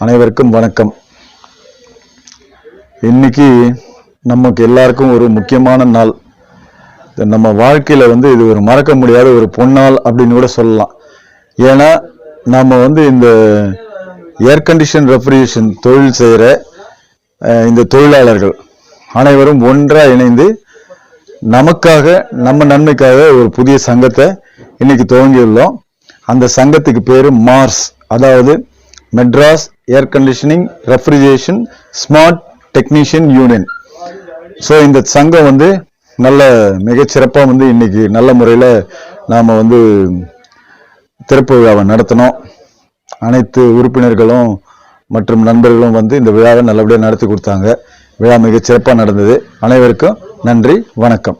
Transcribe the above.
அனைவருக்கும் வணக்கம். இன்னைக்கு நமக்கு எல்லாருக்கும் ஒரு முக்கியமான நாள். நம்ம வாழ்க்கையில இது ஒரு மறக்க முடியாத ஒரு பொன்னாள் அப்படின்னு கூட சொல்லலாம். ஏன்னா நம்ம இந்த ஏர் கண்டிஷன் ரெஃப்ரிஜரேஷன் தொழில் செய்கிற இந்த தொழிலாளர்கள் அனைவரும் ஒன்றா இணைந்து நமக்காக நம்ம நன்மைக்காக ஒரு புதிய சங்கத்தை இன்னைக்கு துவங்கியுள்ளோம். அந்த சங்கத்துக்கு பேரு மார்ஸ், அதாவது Madras air conditioning refrigeration smart technician union. So இந்த சங்கம் நல்ல மிகச்சிறப்பாக இன்னைக்கு நல்ல முறையில் நாம் திறப்பு விழாவை நடத்தினோம். அனைத்து உறுப்பினர்களும் மற்றும் நண்பர்களும் இந்த விழாவை நல்லபடியாக நடத்தி கொடுத்தாங்க. விழா மிகச்சிறப்பாக நடந்தது. அனைவருக்கும் நன்றி, வணக்கம்.